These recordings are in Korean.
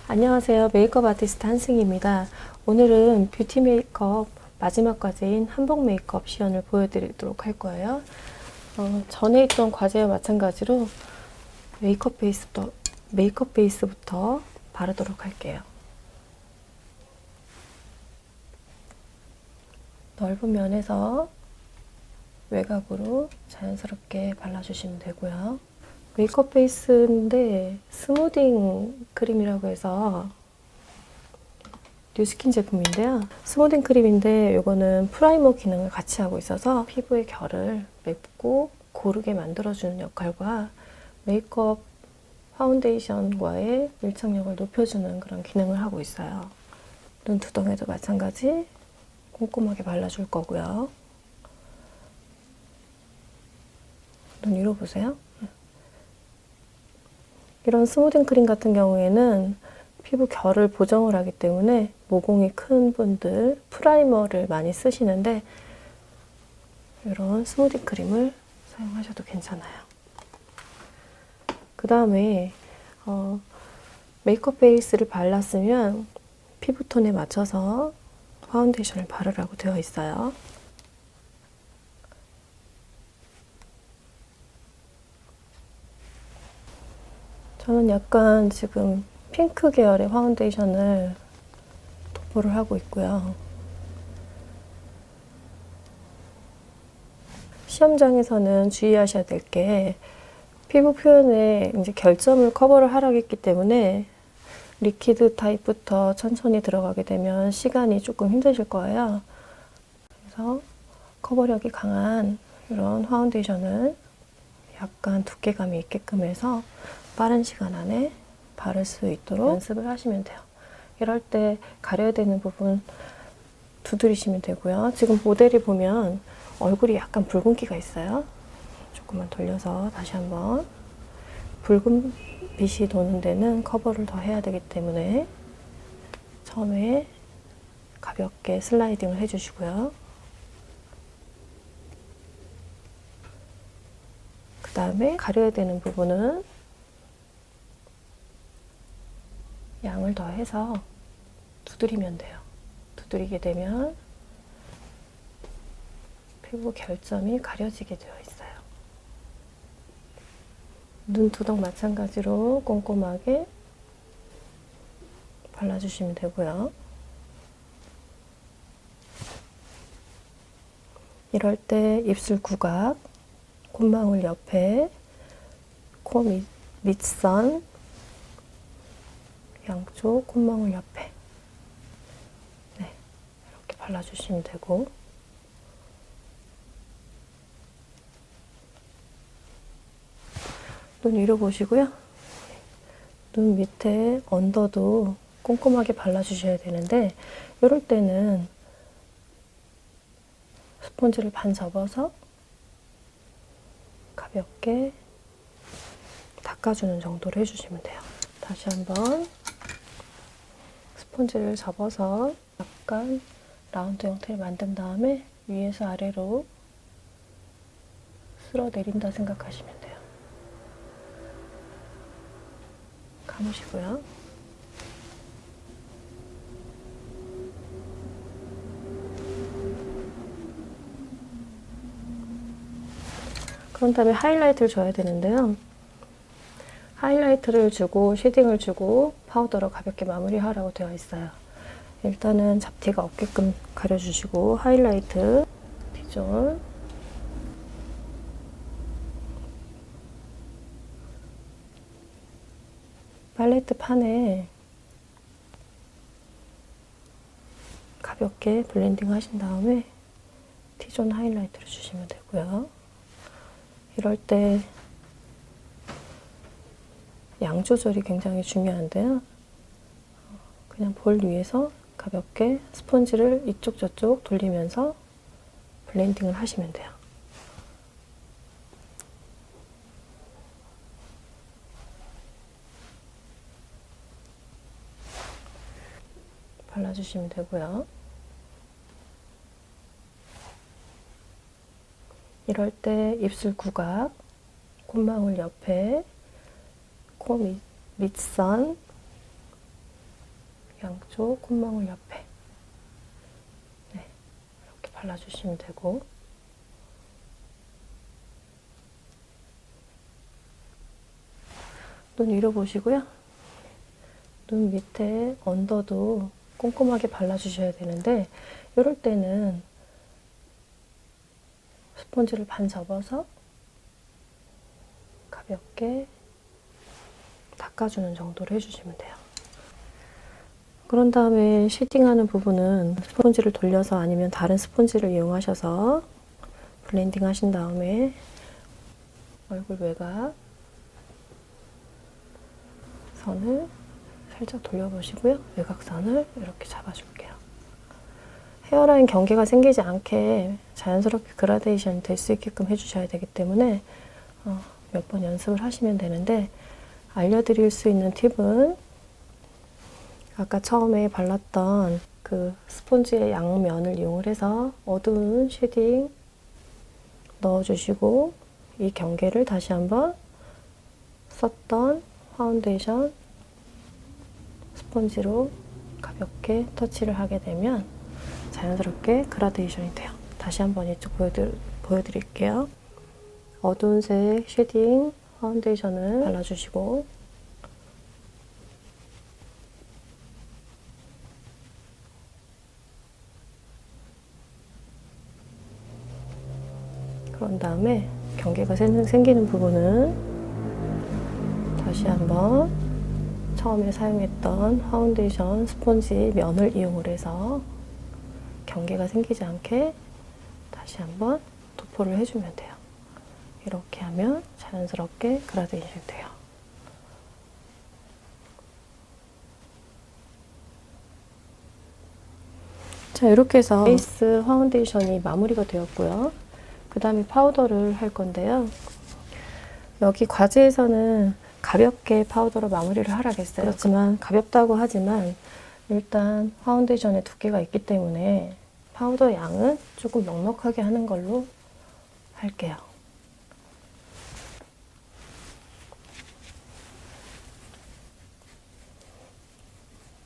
안녕하세요. 메이크업 아티스트 한승희입니다. 오늘은 뷰티 메이크업 마지막 과제인 한복 메이크업 시연을 보여드리도록 할 거예요. 전에 있던 과제와 마찬가지로 메이크업 베이스부터 바르도록 할게요. 넓은 면에서 외곽으로 자연스럽게 발라주시면 되고요. 메이크업 베이스인데 스무딩 크림이라고 해서 뉴스킨 제품인데요. 스무딩 크림인데 이거는 프라이머 기능을 같이 하고 있어서 피부의 결을 맵고 고르게 만들어주는 역할과 메이크업 파운데이션과의 밀착력을 높여주는 그런 기능을 하고 있어요. 눈두덩에도 마찬가지 꼼꼼하게 발라줄 거고요. 눈 위로 보세요. 이런 스무딩 크림 같은 경우에는 피부 결을 보정을 하기 때문에 모공이 큰 분들 프라이머를 많이 쓰시는데 이런 스무딩 크림을 사용하셔도 괜찮아요. 그 다음에 메이크업 베이스를 발랐으면 피부톤에 맞춰서 파운데이션을 바르라고 되어 있어요. 저는 약간 지금 핑크 계열의 파운데이션을 도포를 하고 있고요. 시험장에서는 주의하셔야 될 게 피부 표현에 이제 결점을 커버를 하라고 했기 때문에 리퀴드 타입부터 천천히 들어가게 되면 시간이 조금 힘드실 거예요. 그래서 커버력이 강한 이런 파운데이션을 약간 두께감이 있게끔 해서 빠른 시간 안에 바를 수 있도록 연습을 하시면 돼요. 이럴 때 가려야 되는 부분 두드리시면 되고요. 지금 모델이 보면 얼굴이 약간 붉은기가 있어요. 조금만 돌려서 다시 한번 붉은 빛이 도는 데는 커버를 더 해야 되기 때문에 처음에 가볍게 슬라이딩을 해주시고요. 그 다음에 가려야 되는 부분은 양을 더 해서 두드리면 돼요. 두드리게 되면 피부 결점이 가려지게 되어 있어요. 눈두덩 마찬가지로 꼼꼼하게 발라주시면 되고요. 이럴 때 입술 구각, 콧망울 옆에, 코 밑선, 양쪽 콧망울 옆에 네, 이렇게 발라주시면 되고 눈 위로 보시고요. 눈 밑에 언더도 꼼꼼하게 발라주셔야 되는데 이럴 때는 스펀지를 반 접어서 가볍게 닦아주는 정도로 해주시면 돼요. 다시 한번 스펀지를 접어서 약간 라운드 형태를 만든 다음에 위에서 아래로 쓸어 내린다 생각하시면 돼요. 감으시고요. 그런 다음에 하이라이트를 줘야 되는데요. 하이라이트를 주고 쉐딩을 주고 파우더로 가볍게 마무리하라고 되어 있어요. 일단은 잡티가 없게끔 가려주시고 하이라이트, T존 팔레트 판에 가볍게 블렌딩 하신 다음에 T존 하이라이트를 주시면 되고요. 이럴 때 양 조절이 굉장히 중요한데요. 그냥 볼 위에서 가볍게 스펀지를 이쪽 저쪽 돌리면서 블렌딩을 하시면 돼요. 발라주시면 되고요. 이럴 때 입술 구각, 콧망울 옆에, 코 밑선, 양쪽 콧망울 옆에 네, 이렇게 발라주시면 되고, 눈 위로 보시고요. 눈 밑에 언더도 꼼꼼하게 발라주셔야 되는데, 이럴 때는 스펀지를 반 접어서 가볍게 닦아주는 정도로 해주시면 돼요. 그런 다음에 쉐딩하는 부분은 스펀지를 돌려서 아니면 다른 스펀지를 이용하셔서 블렌딩 하신 다음에 얼굴 외곽 선을 살짝 돌려보시고요. 외곽선을 이렇게 잡아줄게요. 헤어라인 경계가 생기지 않게 자연스럽게 그라데이션이 될 수 있게끔 해주셔야 되기 때문에 몇 번 연습을 하시면 되는데, 알려드릴 수 있는 팁은 아까 처음에 발랐던 그 스폰지의 양면을 이용을 해서 어두운 쉐딩 넣어주시고, 이 경계를 다시 한번 썼던 파운데이션 스펀지로 가볍게 터치를 하게 되면 자연스럽게 그라데이션이 돼요. 다시 한번 이쪽 보여드릴게요. 어두운 색 쉐딩 파운데이션을 발라주시고, 그런 다음에 경계가 생기는 부분은 다시 한번 처음에 사용했던 파운데이션 스펀지 면을 이용을 해서 경계가 생기지 않게 다시 한번 도포를 해주면 돼요. 이렇게 하면 자연스럽게 그라데이션이 돼요. 자, 이렇게 해서 베이스 파운데이션이 마무리가 되었고요. 그 다음에 파우더를 할 건데요. 여기 과제에서는 가볍게 파우더로 마무리를 하라고 했어요. 그렇지만 가볍다고 하지만 일단 파운데이션의 두께가 있기 때문에 파우더 양은 조금 넉넉하게 하는 걸로 할게요.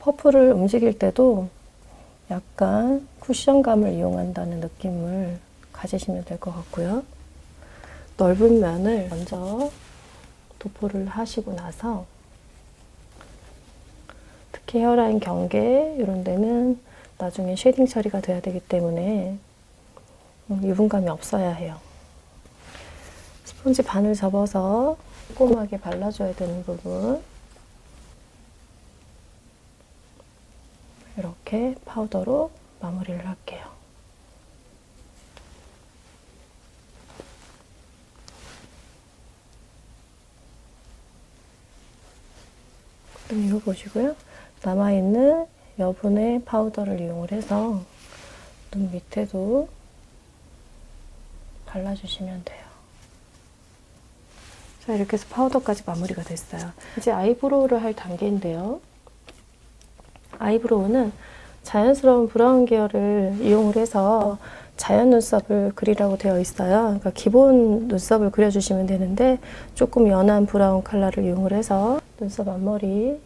퍼프를 움직일 때도 약간 쿠션감을 이용한다는 느낌을 가지시면 될 것 같고요. 넓은 면을 먼저 도포를 하시고 나서, 특히 헤어라인 경계 이런 데는 나중에 쉐딩 처리가 돼야 되기 때문에 유분감이 없어야 해요. 스폰지 반을 접어서 꼼꼼하게 발라줘야 되는 부분 이렇게 파우더로 마무리를 할게요. 이거 보시고요. 남아있는 여분의 파우더를 이용을 해서 눈 밑에도 발라주시면 돼요. 자, 이렇게 해서 파우더까지 마무리가 됐어요. 이제 아이브로우를 할 단계인데요. 아이브로우는 자연스러운 브라운 계열을 이용을 해서 자연 눈썹을 그리라고 되어 있어요. 그러니까 기본 눈썹을 그려주시면 되는데, 조금 연한 브라운 컬러를 이용을 해서 눈썹 앞머리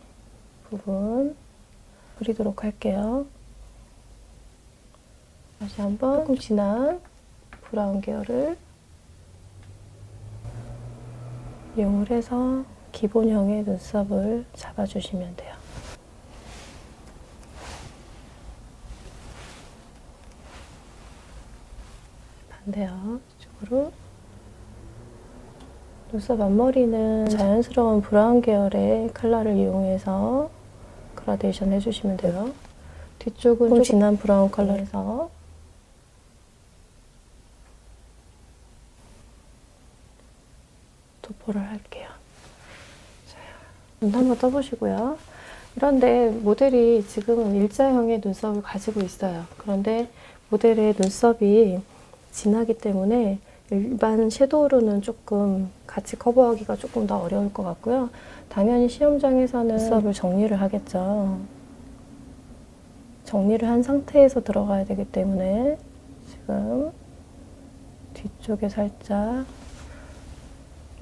부분 그리도록 할게요. 다시 한번 조금 진한 브라운 계열을 이용을 해서 기본형의 눈썹을 잡아주시면 돼요. 반대요. 이쪽으로. 눈썹 앞머리는 자연스러운 브라운 계열의 컬러를 이용해서 그라데이션 해주시면 돼요. 뒤쪽은 좀 진한 브라운 컬러에서 도포를 할게요. 자, 눈 한번 떠보시고요. 그런데 모델이 지금은 일자형의 눈썹을 가지고 있어요. 그런데 모델의 눈썹이 진하기 때문에 일반 섀도우로는 조금 같이 커버하기가 조금 더 어려울 것 같고요. 당연히 시험장에서는 눈썹을 정리를 하겠죠. 정리를 한 상태에서 들어가야 되기 때문에 지금 뒤쪽에 살짝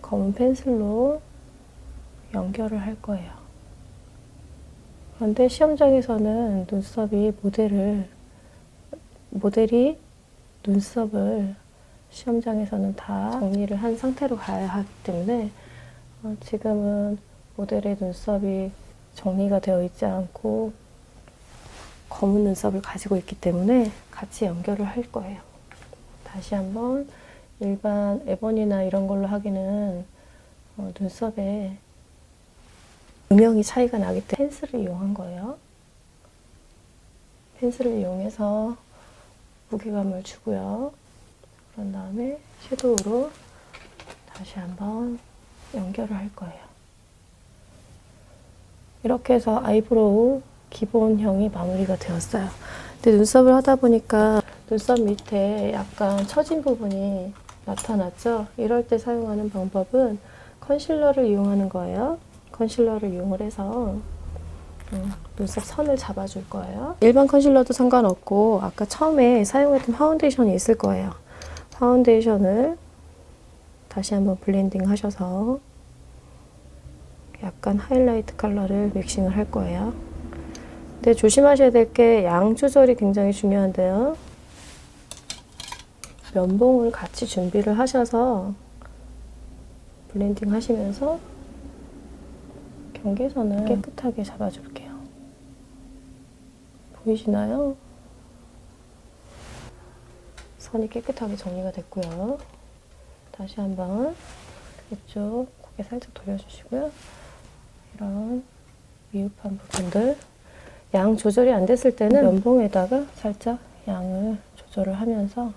검은 펜슬로 연결을 할 거예요. 그런데 시험장에서는 눈썹이 모델이 눈썹을 시험장에서는 다 정리를 한 상태로 가야 하기 때문에 지금은 모델의 눈썹이 정리가 되어 있지 않고 검은 눈썹을 가지고 있기 때문에 같이 연결을 할 거예요. 다시 한번 일반 에버니나 이런 걸로 하기는 눈썹에 음영이 차이가 나기 때문에 펜슬을 이용한 거예요. 펜슬을 이용해서 무게감을 주고요. 그런 다음에 섀도우로 다시 한번 연결을 할 거예요. 이렇게 해서 아이브로우 기본형이 마무리가 되었어요. 근데 눈썹을 하다 보니까 눈썹 밑에 약간 처진 부분이 나타났죠? 이럴 때 사용하는 방법은 컨실러를 이용하는 거예요. 컨실러를 이용을 해서 눈썹 선을 잡아줄 거예요. 일반 컨실러도 상관없고 아까 처음에 사용했던 파운데이션이 있을 거예요. 파운데이션을 다시 한번 블렌딩 하셔서 약간 하이라이트 컬러를 믹싱을 할 거예요. 근데 조심하셔야 될 게 양 조절이 굉장히 중요한데요. 면봉을 같이 준비를 하셔서 블렌딩 하시면서 경계선을 깨끗하게 잡아줄게요. 보이시나요? 선이 깨끗하게 정리가 됐고요. 다시 한번 이쪽 고개 살짝 돌려주시고요. 이런 미흡한 부분들 양 조절이 안 됐을 때는 면봉에다가 살짝 양을 조절을 하면서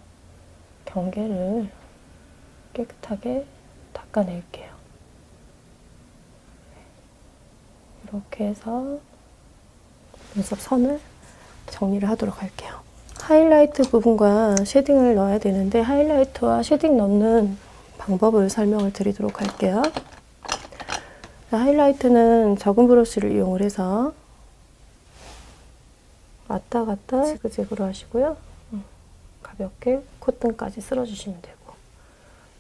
경계를 깨끗하게 닦아낼게요. 이렇게 해서 눈썹 선을 정리를 하도록 할게요. 하이라이트 부분과 쉐딩을 넣어야 되는데 하이라이트와 쉐딩 넣는 방법을 설명을 드리도록 할게요. 하이라이트는 적은 브러쉬를 이용을 해서 왔다 갔다 지그재그로 하시고요. 가볍게 콧등까지 쓸어주시면 되고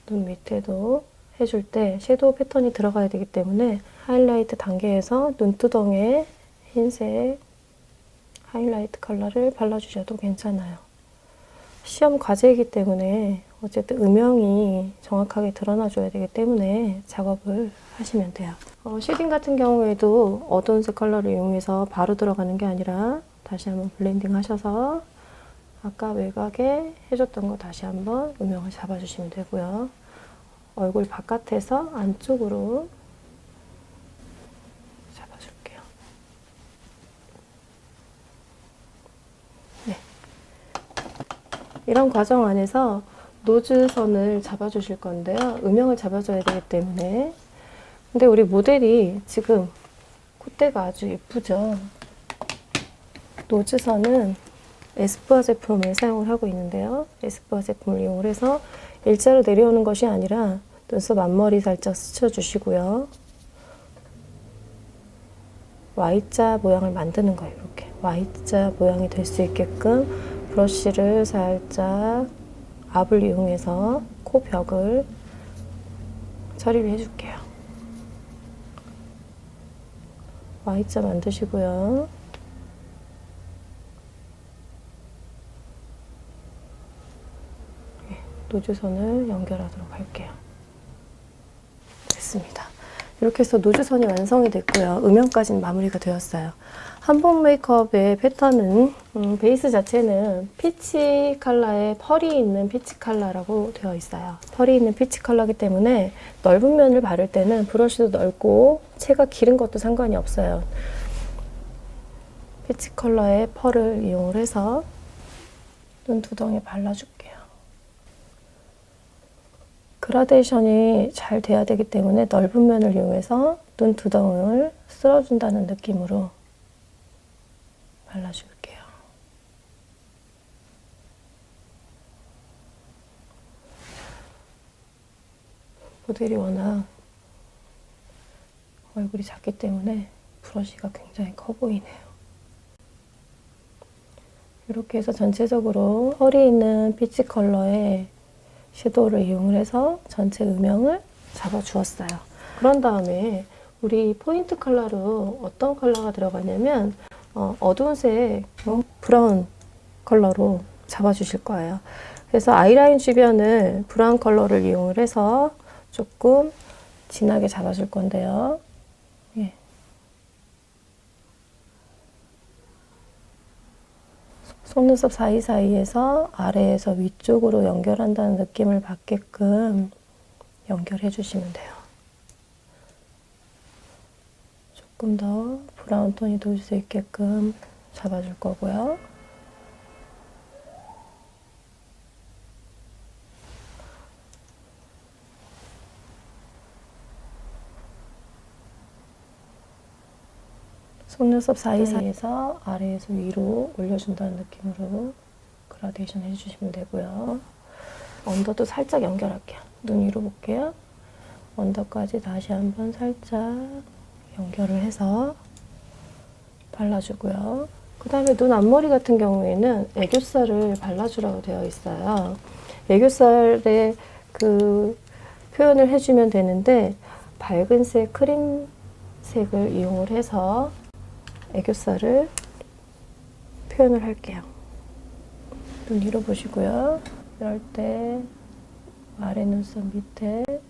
눈 밑에도 해줄 때 섀도우 패턴이 들어가야 되기 때문에 하이라이트 단계에서 눈두덩에 흰색 하이라이트 컬러를 발라주셔도 괜찮아요. 시험 과제이기 때문에 어쨌든 음영이 정확하게 드러나줘야 되기 때문에 작업을 하시면 돼요. 쉐딩 같은 경우에도 어두운색 컬러를 이용해서 바로 들어가는 게 아니라 다시 한번 블렌딩 하셔서 아까 외곽에 해줬던 거 다시 한번 음영을 잡아주시면 되고요. 얼굴 바깥에서 안쪽으로 잡아줄게요. 네. 이런 과정 안에서 노즈선을 잡아주실 건데요. 음영을 잡아줘야 되기 때문에. 근데 우리 모델이 지금 콧대가 아주 예쁘죠? 노즈선은 에스쁘아 제품을 사용을 하고 있는데요. 에스쁘아 제품을 이용해서 일자로 내려오는 것이 아니라 눈썹 앞머리 살짝 스쳐주시고요. Y자 모양을 만드는 거예요. 이렇게 Y자 모양이 될 수 있게끔 브러쉬를 살짝 압을 이용해서 코 벽을 처리를 해줄게요. Y자 만드시고요. 노즈선을 연결하도록 할게요. 됐습니다. 이렇게 해서 노즈선이 완성이 됐고요. 음영까지는 마무리가 되었어요. 한복 메이크업의 패턴은 베이스 자체는 피치 컬러에 펄이 있는 피치 컬러라고 되어 있어요. 펄이 있는 피치 컬러이기 때문에 넓은 면을 바를 때는 브러쉬도 넓고 채가 기른 것도 상관이 없어요. 피치 컬러의 펄을 이용을 해서 눈두덩이에 발라줄게요. 그라데이션이 잘 돼야 되기 때문에 넓은 면을 이용해서 눈두덩을 쓸어준다는 느낌으로 발라줄게요. 모델이 워낙 얼굴이 작기 때문에 브러쉬가 굉장히 커 보이네요. 이렇게 해서 전체적으로 펄이 있는 피치 컬러의 섀도우를 이용을 해서 전체 음영을 잡아주었어요. 그런 다음에 우리 포인트 컬러로 어떤 컬러가 들어가냐면 어두운 색 브라운 컬러로 잡아주실 거예요. 그래서 아이라인 주변을 브라운 컬러를 이용을 해서 조금 진하게 잡아줄 건데요. 예. 속눈썹 사이사이에서 아래에서 위쪽으로 연결한다는 느낌을 받게끔 연결해 주시면 돼요. 조금 더 브라운 톤이 돌 수 있게끔 잡아줄 거고요. 속눈썹 사이사이에서 아래에서 위로 올려준다는 느낌으로 그라데이션 해주시면 되고요. 언더도 살짝 연결할게요. 눈 위로 볼게요. 언더까지 다시 한번 살짝 연결을 해서 발라주고요. 그 다음에 눈 앞머리 같은 경우에는 애교살을 발라주라고 되어 있어요. 애교살에 그 표현을 해주면 되는데 밝은 색 크림색을 이용을 해서 애교살을 표현을 할게요. 눈 위로 보시고요. 이럴 때 아래 눈썹 밑에 이렇게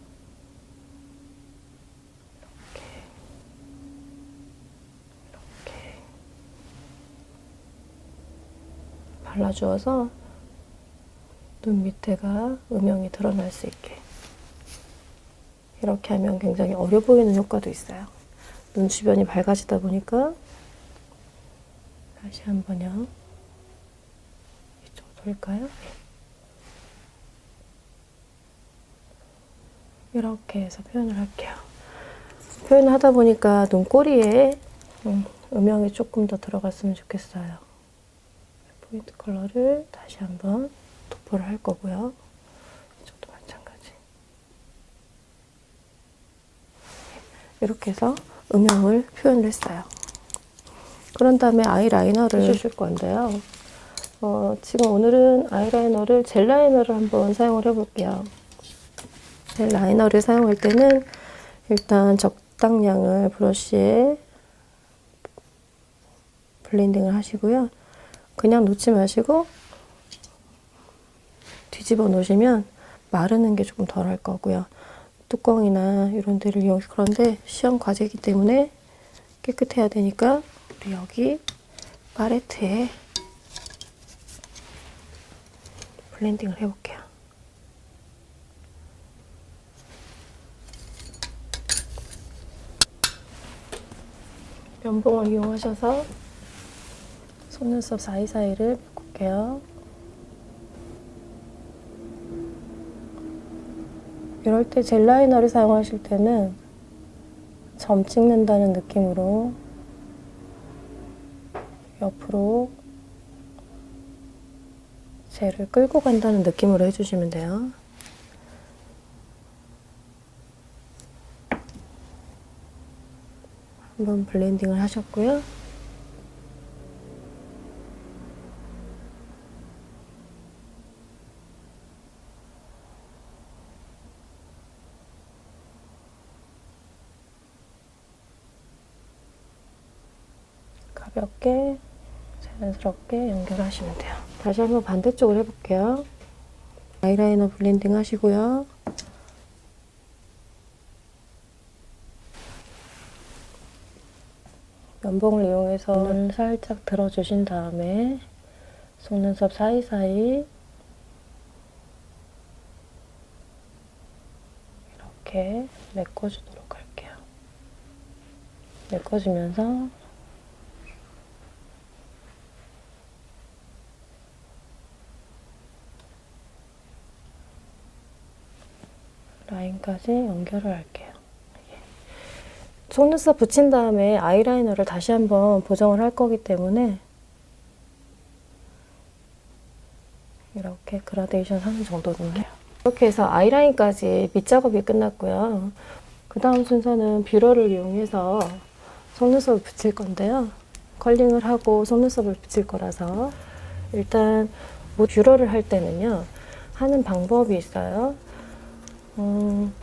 발라주어서 눈 밑에가 음영이 드러날 수 있게 이렇게 하면 굉장히 어려 보이는 효과도 있어요. 눈 주변이 밝아지다 보니까 다시 한번요. 이쪽으로 돌릴까요? 이렇게 해서 표현을 할게요. 표현을 하다 보니까 눈꼬리에 음영이 조금 더 들어갔으면 좋겠어요. 포인트 컬러를 다시 한번 도포를 할 거고요. 이쪽도 마찬가지. 이렇게 해서 음영을 표현을 했어요. 그런 다음에 아이라이너를 해주실 건데요. 지금 오늘은 아이라이너를 젤 라이너를 한번 사용을 해볼게요. 젤 라이너를 사용할 때는 일단 적당량을 브러쉬에 블렌딩을 하시고요. 그냥 놓지 마시고 뒤집어 놓으시면 마르는 게 조금 덜 할 거고요. 뚜껑이나 이런 데를 이용해서 그런데 시험 과제이기 때문에 깨끗해야 되니까 우리 여기 팔레트에 블렌딩을 해볼게요. 면봉을 이용하셔서 속눈썹 사이사이를 메꿀게요. 이럴 때 젤 라이너를 사용하실 때는 점 찍는다는 느낌으로 옆으로 젤을 끌고 간다는 느낌으로 해주시면 돼요. 한번 블렌딩을 하셨고요. 가볍게 자연스럽게 연결하시면 돼요. 다시 한번 반대쪽을 해볼게요. 아이라이너 블렌딩 하시고요. 면봉을 이용해서 눈을 살짝 들어주신 다음에 속눈썹 사이사이 이렇게 메꿔주도록 할게요. 메꿔주면서 라인까지 연결을 할게요. 속눈썹 붙인 다음에 아이라이너를 다시 한번 보정을 할 거기 때문에 이렇게 그라데이션 하는 정도는 해요. 이렇게 해서 아이라인까지 밑작업이 끝났고요. 그 다음 순서는 뷰러를 이용해서 속눈썹을 붙일 건데요. 컬링을 하고 속눈썹을 붙일 거라서 일단 뷰러를 할 때는요. 하는 방법이 있어요.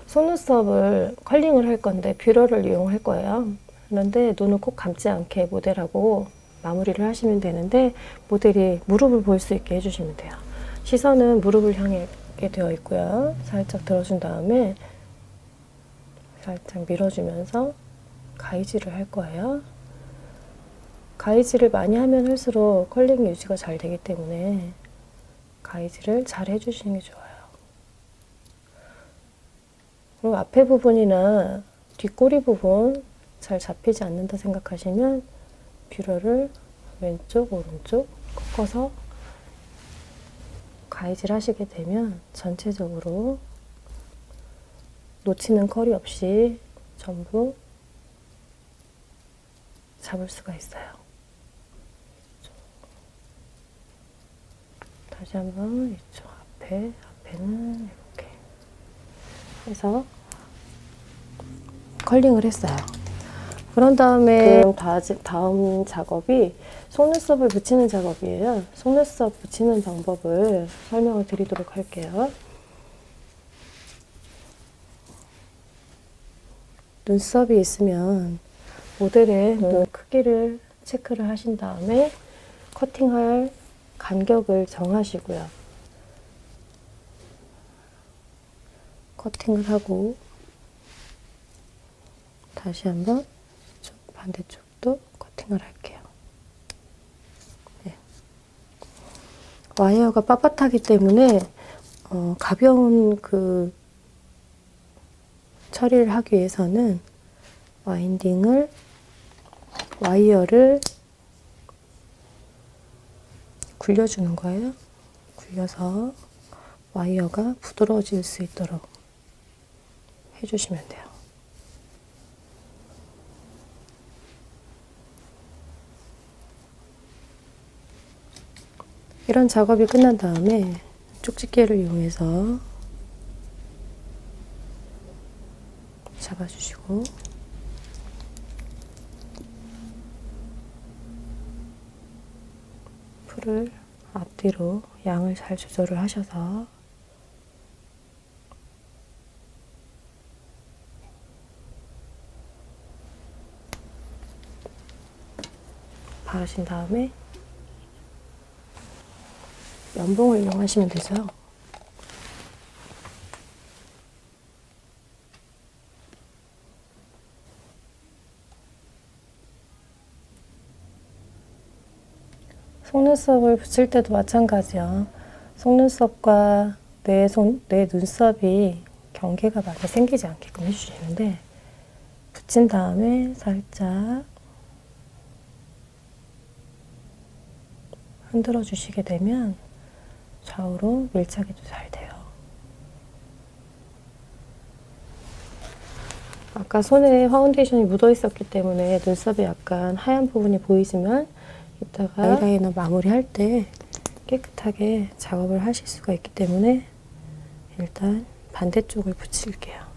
속눈썹을 컬링을 할 건데 뷰러를 이용할 거예요. 그런데 눈을 꼭 감지 않게 모델하고 마무리를 하시면 되는데, 모델이 무릎을 볼 수 있게 해주시면 돼요. 시선은 무릎을 향하게 되어 있고요. 살짝 들어준 다음에 살짝 밀어주면서 가위질을 할 거예요. 가위질을 많이 하면 할수록 컬링 유지가 잘 되기 때문에 가위질을 잘 해주시는 게 좋아요. 그리고 앞에 부분이나 뒷꼬리 부분 잘 잡히지 않는다 생각하시면 뷰러를 왼쪽, 오른쪽 꺾어서 가위질 하시게 되면 전체적으로 놓치는 컬이 없이 전부 잡을 수가 있어요. 다시 한번 이쪽 앞에는 이렇게 해서 컬링을 했어요. 그런 다음에 다음 작업이 속눈썹을 붙이는 작업이에요. 속눈썹 붙이는 방법을 설명을 드리도록 할게요. 눈썹이 있으면 모델의 눈 크기를 체크를 하신 다음에 커팅할 간격을 정하시고요. 커팅을 하고 다시 한번 반대쪽도 커팅을 할게요. 네. 와이어가 빳빳하기 때문에 가벼운 그 처리를 하기 위해서는 와이어를 굴려주는 거예요. 굴려서 와이어가 부드러워질 수 있도록 해주시면 돼요. 이런 작업이 끝난 다음에 쪽집게를 이용해서 잡아주시고 풀을 앞뒤로 양을 잘 조절을 하셔서 바르신 다음에 면봉을 이용하시면 되죠. 속눈썹을 붙일 때도 마찬가지요. 속눈썹과 내 눈썹이 경계가 많이 생기지 않게끔 해주시는데, 붙인 다음에 살짝 흔들어 주시게 되면 좌우로 밀착이 잘 돼요. 아까 손에 파운데이션이 묻어 있었기 때문에 눈썹에 약간 하얀 부분이 보이지만 이따가 아이라이너 마무리할 때 깨끗하게 작업을 하실 수가 있기 때문에 일단 반대쪽을 붙일게요.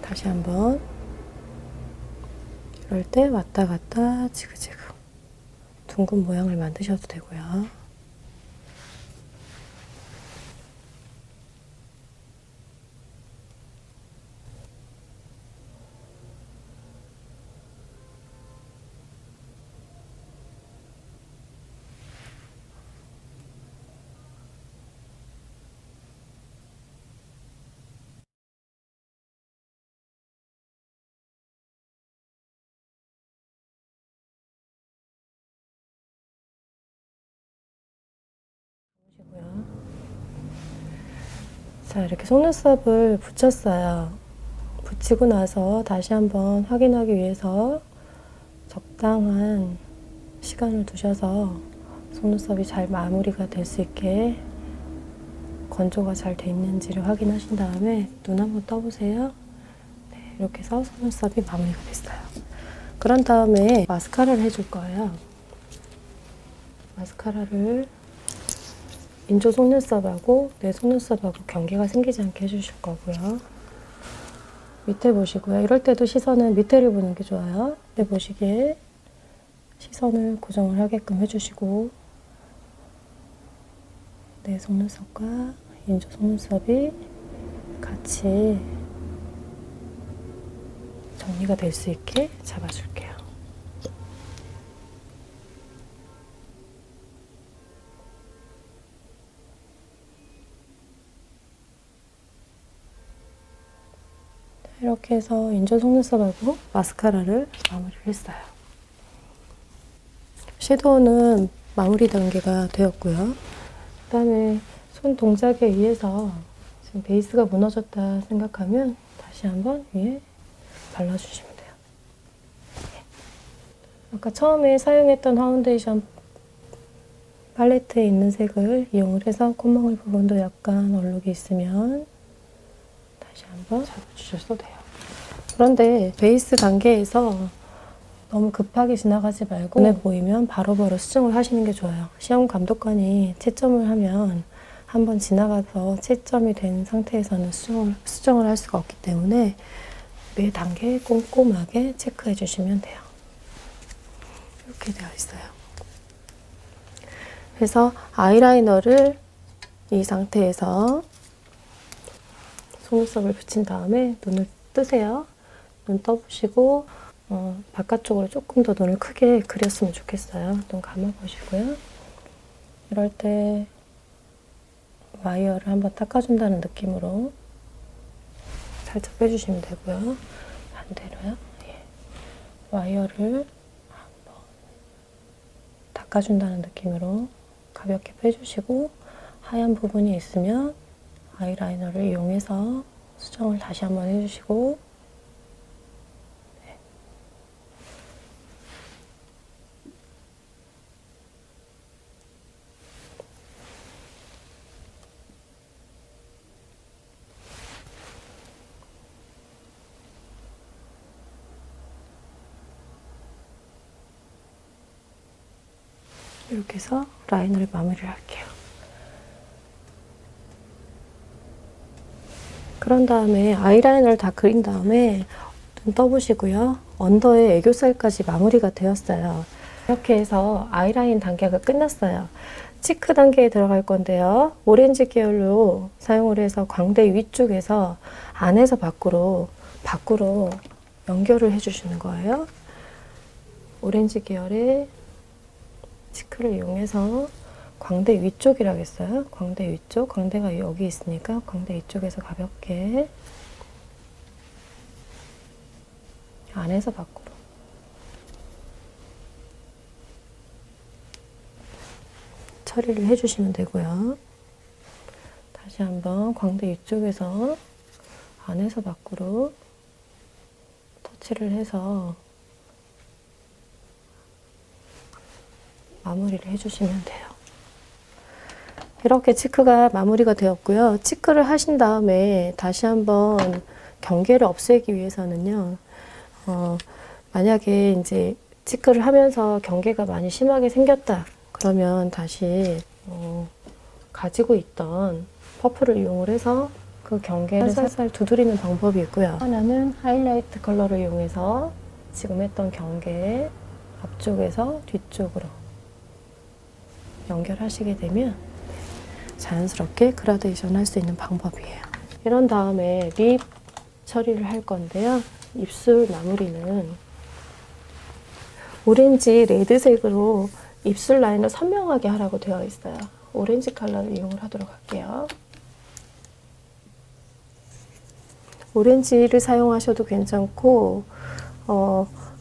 다시 한번 이럴 때 왔다 갔다 지그재그 둥근 모양을 만드셔도 되고요. 자, 이렇게 속눈썹을 붙였어요. 붙이고 나서 다시 한번 확인하기 위해서 적당한 시간을 두셔서 속눈썹이 잘 마무리가 될 수 있게 건조가 잘 돼 있는지를 확인하신 다음에 눈 한번 떠보세요. 네, 이렇게 해서 속눈썹이 마무리가 됐어요. 그런 다음에 마스카라를 해줄 거예요. 마스카라를 인조 속눈썹하고 내 속눈썹하고 경계가 생기지 않게 해주실 거고요. 밑에 보시고요. 이럴 때도 시선은 밑에를 보는 게 좋아요. 밑에 보시기에 시선을 고정을 하게끔 해주시고, 내 속눈썹과 인조 속눈썹이 같이 정리가 될 수 있게 잡아줄게요. 이렇게 해서 인조 속눈썹하고 마스카라를 마무리를 했어요. 섀도우는 마무리 단계가 되었고요. 그 다음에 손 동작에 의해서 지금 베이스가 무너졌다 생각하면 다시 한번 위에 발라주시면 돼요. 아까 처음에 사용했던 파운데이션 팔레트에 있는 색을 이용을 해서 콧망울 부분도 약간 얼룩이 있으면 다시 한번 잡아주셔도 돼요. 그런데 베이스 단계에서 너무 급하게 지나가지 말고 눈에 보이면 바로바로 수정을 하시는 게 좋아요. 시험 감독관이 채점을 하면 한번 지나가서 채점이 된 상태에서는 수정을 할 수가 없기 때문에 매 단계 꼼꼼하게 체크해 주시면 돼요. 이렇게 되어 있어요. 그래서 아이라이너를 이 상태에서 속눈썹을 붙인 다음에 눈을 뜨세요. 눈 떠보시고 바깥쪽으로 조금 더 눈을 크게 그렸으면 좋겠어요. 눈 감아보시고요. 이럴 때 와이어를 한번 닦아준다는 느낌으로 살짝 빼주시면 되고요. 반대로요. 예. 와이어를 한번 닦아준다는 느낌으로 가볍게 빼주시고, 하얀 부분이 있으면 아이라이너를 이용해서 수정을 다시 한번 해주시고, 네. 이렇게 해서 라인을 마무리를 할게요. 그런 다음에 아이라인을 다 그린 다음에 눈 떠보시고요. 언더에 애교살까지 마무리가 되었어요. 이렇게 해서 아이라인 단계가 끝났어요. 치크 단계에 들어갈 건데요. 오렌지 계열로 사용을 해서 광대 위쪽에서 안에서 밖으로 연결을 해주시는 거예요. 오렌지 계열의 치크를 이용해서 광대 위쪽이라고 했어요. 광대 위쪽, 광대가 여기 있으니까 광대 위쪽에서 가볍게 안에서 밖으로 처리를 해주시면 되고요. 다시 한번 광대 위쪽에서 안에서 밖으로 터치를 해서 마무리를 해주시면 돼요. 이렇게 치크가 마무리가 되었고요. 치크를 하신 다음에 다시 한번 경계를 없애기 위해서는요, 만약에 이제 치크를 하면서 경계가 많이 심하게 생겼다 그러면 다시 가지고 있던 퍼프를 이용을 해서 그 경계를 살살 두드리는 방법이 있고요. 하나는 하이라이트 컬러를 이용해서 지금 했던 경계 앞쪽에서 뒤쪽으로 연결하시게 되면 자연스럽게 그라데이션 할 수 있는 방법이에요. 이런 다음에 립 처리를 할 건데요. 입술 마무리는 오렌지 레드색으로 입술 라인을 선명하게 하라고 되어 있어요. 오렌지 컬러를 이용을 하도록 할게요. 오렌지를 사용하셔도 괜찮고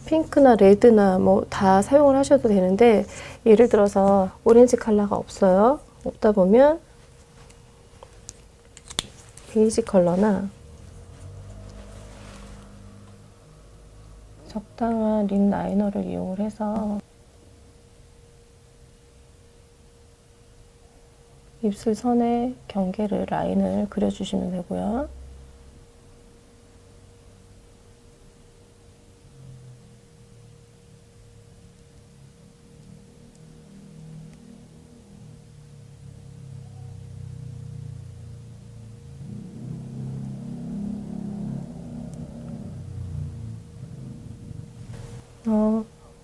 핑크나 레드나 뭐 다 사용을 하셔도 되는데, 예를 들어서 오렌지 컬러가 없다 보면 베이지 컬러나 적당한 립 라이너를 이용을 해서 입술 선에 경계를 라인을 그려주시면 되고요.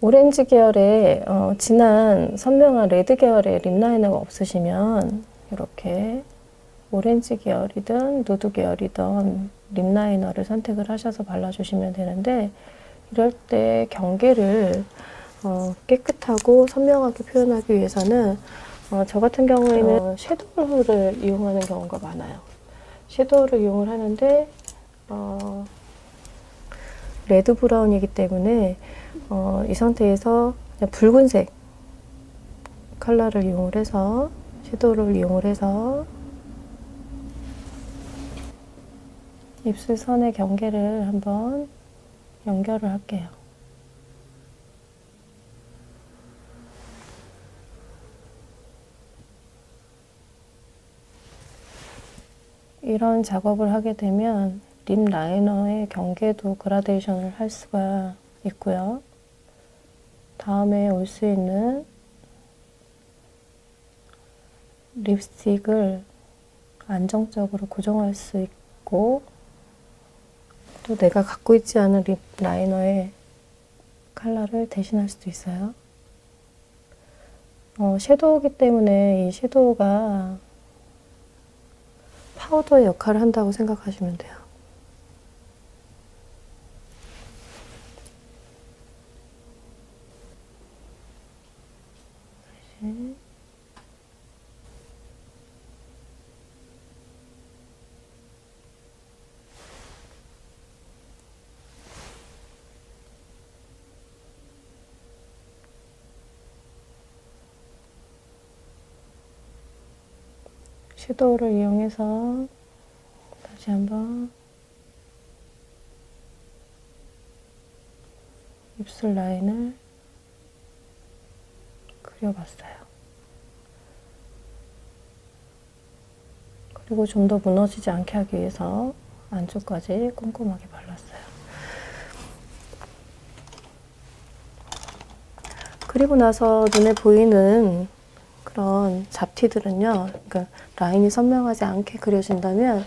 오렌지 계열의 진한 선명한 레드 계열의 립 라이너가 없으시면 이렇게 오렌지 계열이든 누드 계열이든 립 라이너를 선택을 하셔서 발라주시면 되는데, 이럴 때 경계를 깨끗하고 선명하게 표현하기 위해서는 저 같은 경우에는 섀도우를 이용하는 경우가 많아요. 섀도우를 이용을 하는데 레드 브라운이기 때문에 이 상태에서 그냥 붉은색 컬러를 이용을 해서, 섀도우를 이용을 해서 입술선의 경계를 한번 연결을 할게요. 이런 작업을 하게 되면 립 라이너의 경계도 그라데이션을 할 수가 있고요. 다음에 올 수 있는 립스틱을 안정적으로 고정할 수 있고, 또 내가 갖고 있지 않은 립 라이너의 컬러를 대신할 수도 있어요. 섀도우이기 때문에 이 섀도우가 파우더의 역할을 한다고 생각하시면 돼요. 다시. 섀도우를 이용해서 다시 한번 입술 라인을 그려봤어요. 그리고 좀 더 무너지지 않게 하기 위해서 안쪽까지 꼼꼼하게 발랐어요. 그리고 나서 눈에 보이는 그런 잡티들은요, 그러니까 라인이 선명하지 않게 그려진다면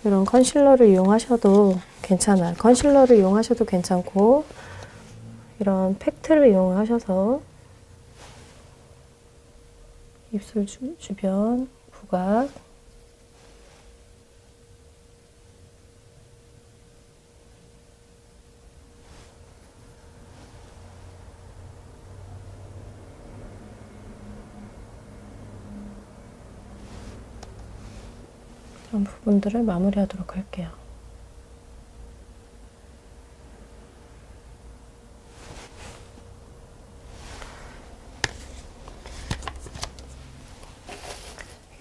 이런 컨실러를 이용하셔도 괜찮아요. 컨실러를 이용하셔도 괜찮고, 이런 팩트를 이용하셔서 입술 주변 부각, 이런 부분들을 마무리하도록 할게요.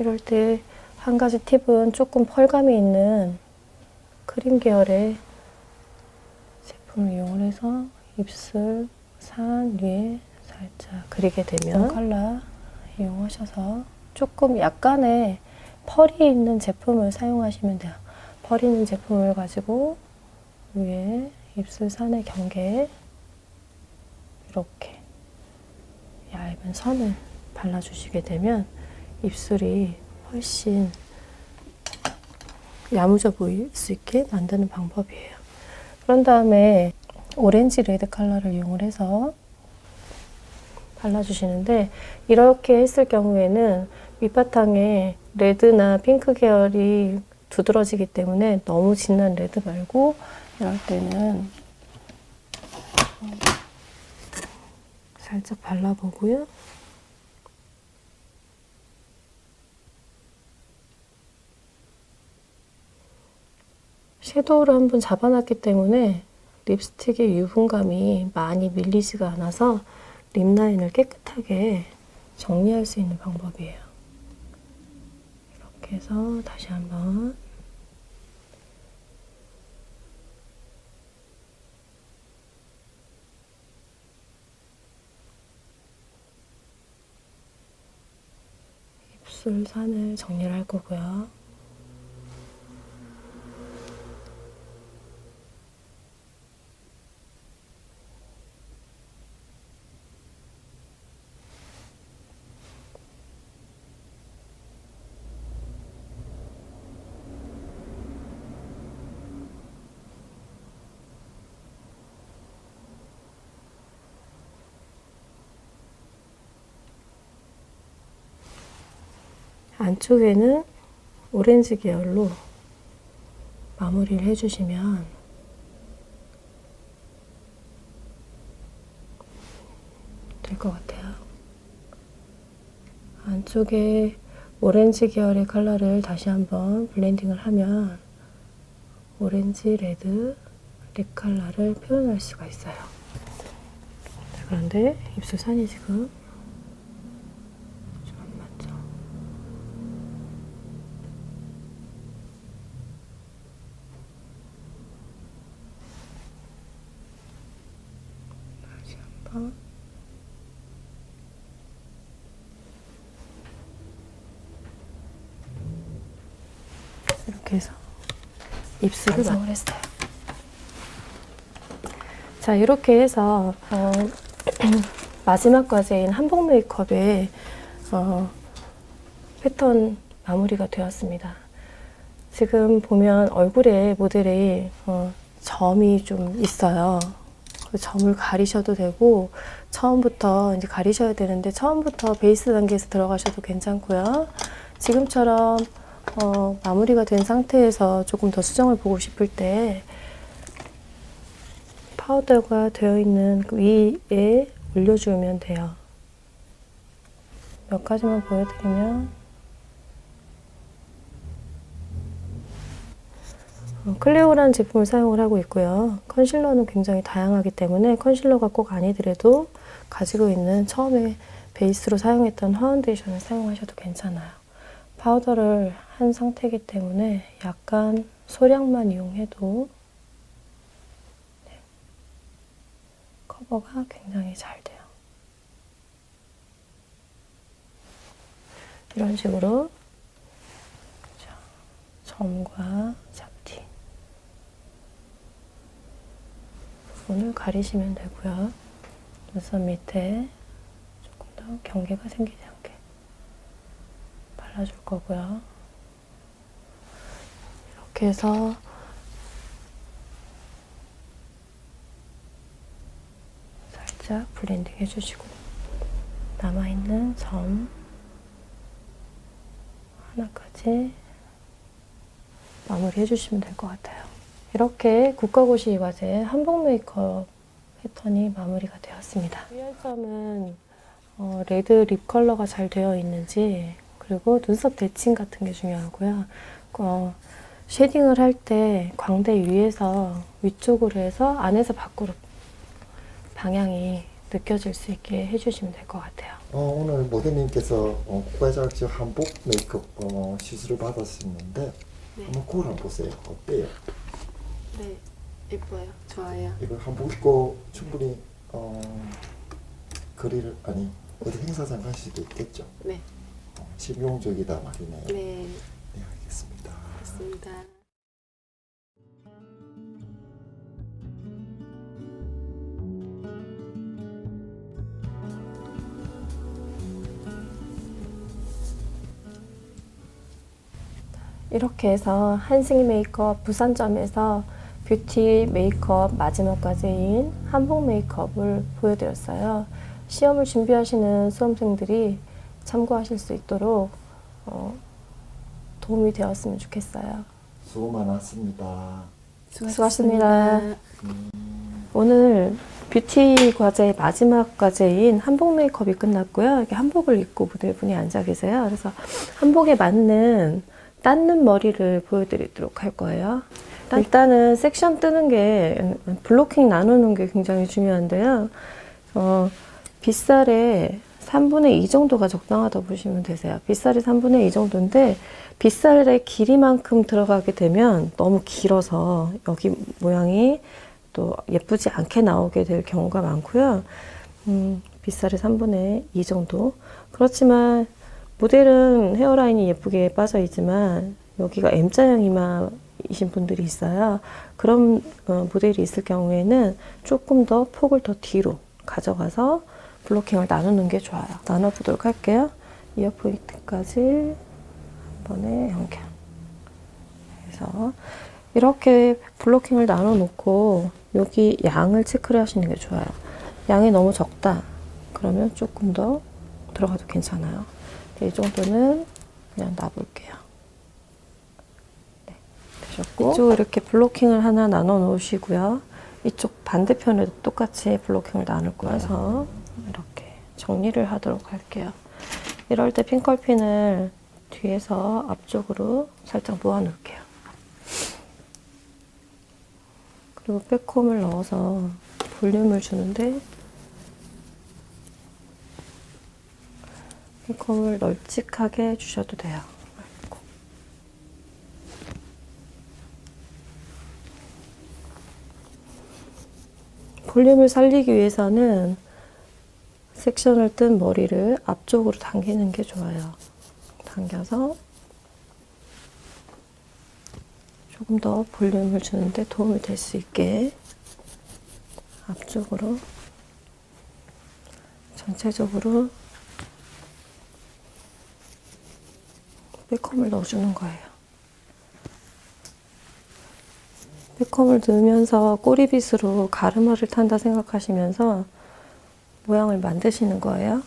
이럴 때 한 가지 팁은 조금 펄감이 있는 크림 계열의 제품을 이용을 해서 입술 산 위에 살짝 그리게 되면 컬러 이용하셔서 조금 약간의 펄이 있는 제품을 사용하시면 돼요. 펄 있는 제품을 가지고 위에 입술 산의 경계에 이렇게 얇은 선을 발라주시게 되면 입술이 훨씬 야무져 보일 수 있게 만드는 방법이에요. 그런 다음에 오렌지 레드 컬러를 이용을 해서 발라주시는데, 이렇게 했을 경우에는 밑바탕에 레드나 핑크 계열이 두드러지기 때문에 너무 진한 레드 말고, 이럴 때는 살짝 발라보고요. 섀도우를 한번 잡아놨기 때문에 립스틱의 유분감이 많이 밀리지가 않아서 립 라인을 깨끗하게 정리할 수 있는 방법이에요. 이렇게 해서 다시 한번 입술 산을 정리를 할 거고요. 안쪽에는 오렌지 계열로 마무리를 해주시면 될 것 같아요. 안쪽에 오렌지 계열의 컬러를 다시 한번 블렌딩을 하면 오렌지, 레드, 립 컬러를 표현할 수가 있어요. 자, 그런데 입술선이 지금 좀 안 맞죠? 다시 한번. 이렇게 해서 입술을 완성을 했어요. 자, 이렇게 해서 마지막 과제인 한복 메이크업의 패턴 마무리가 되었습니다. 지금 보면 얼굴에 모델이 점이 좀 있어요. 그 점을 가리셔도 되고 처음부터 이제 가리셔야 되는데 처음부터 베이스 단계에서 들어가셔도 괜찮고요. 지금처럼 마무리가 된 상태에서 조금 더 수정을 보고 싶을 때 파우더가 되어 있는 그 위에 올려주면 돼요. 몇 가지만 보여드리면 클레오라는 제품을 사용을 하고 있고요. 컨실러는 굉장히 다양하기 때문에 컨실러가 꼭 아니더라도 가지고 있는 처음에 베이스로 사용했던 파운데이션을 사용하셔도 괜찮아요. 파우더를 한 상태이기 때문에 약간 소량만 이용해도 커버가 굉장히 잘 돼요. 이런 식으로 점과 잡티 부분을 가리시면 되고요. 눈썹 밑에 조금 더 경계가 생기지 않게 발라줄 거고요. 이렇게 해서 살짝 블렌딩 해주시고 남아있는 점 하나까지 마무리 해주시면 될 것 같아요. 이렇게 국가고시 과제 한복 메이크업 패턴이 마무리가 되었습니다. 주의할 점은 레드 립 컬러가 잘 되어 있는지 그리고 눈썹 대칭 같은 게 중요하고요. 쉐딩을 할 때 광대 위에서 위쪽으로 해서 안에서 밖으로 방향이 느껴질 수 있게 해주시면 될 것 같아요. 오늘 모델님께서 국가자격증 한복 메이크업 시술을 받았었는데 네. 한번 거울 한번 보세요. 어때요? 네, 예뻐요. 좋아요. 이거 한복 입고 충분히 거리를 아니 어디 행사장 갈 수도 있겠죠? 네. 실용적이다 말이네요. 네, 네, 알겠습니다. 좋습니다. 이렇게 해서 한승희 메이크업 부산점에서 뷰티 메이크업 마지막 과제인 한복 메이크업을 보여드렸어요. 시험을 준비하시는 수험생들이 참고하실 수 있도록 도움이 되었으면 좋겠어요. 수고 많았습니다. 수고하셨습니다. 오늘 뷰티 과제 마지막 과제인 한복 메이크업이 끝났고요. 이렇게 한복을 입고 모델분이 앉아 계세요. 그래서 한복에 맞는 닦는 머리를 보여드리도록 할 거예요. 일단은 섹션 뜨는 게 블로킹 나누는 게 굉장히 중요한데요. 빗살의 3분의 2 정도가 적당하다고 보시면 되세요. 빗살이 3분의 2 정도인데 빗살의 길이만큼 들어가게 되면 너무 길어서 여기 모양이 또 예쁘지 않게 나오게 될 경우가 많고요. 빗살이 3분의 2 정도. 그렇지만 모델은 헤어라인이 예쁘게 빠져 있지만 여기가 M자형 이마이신 분들이 있어요. 그런 모델이 있을 경우에는 조금 더 폭을 더 뒤로 가져가서 블로킹을 나누는 게 좋아요. 나눠보도록 할게요. 이어 포인트까지 한 번에 연결. 그래서 이렇게 블로킹을 나눠 놓고 여기 양을 체크를 하시는 게 좋아요. 양이 너무 적다. 그러면 조금 더 들어가도 괜찮아요. 이 정도는 그냥 놔볼게요. 네, 되셨고 이쪽 이렇게 블로킹을 하나 나눠 놓으시고요. 이쪽 반대편에도 똑같이 블로킹을 나눌 거여서 이렇게 정리를 하도록 할게요. 이럴 때 핑컬핀을 뒤에서 앞쪽으로 살짝 모아 놓을게요. 그리고 백홈을 넣어서 볼륨을 주는데 백홈을 널찍하게 주셔도 돼요. 볼륨을 살리기 위해서는 섹션을 뜬 머리를 앞쪽으로 당기는 게 좋아요. 당겨서 조금 더 볼륨을 주는데 도움이 될 수 있게 앞쪽으로 전체적으로 백홈을 넣어주는 거예요. 백홈을 넣으면서 꼬리빗으로 가르마를 탄다 생각하시면서 모양을 만드시는 거예요.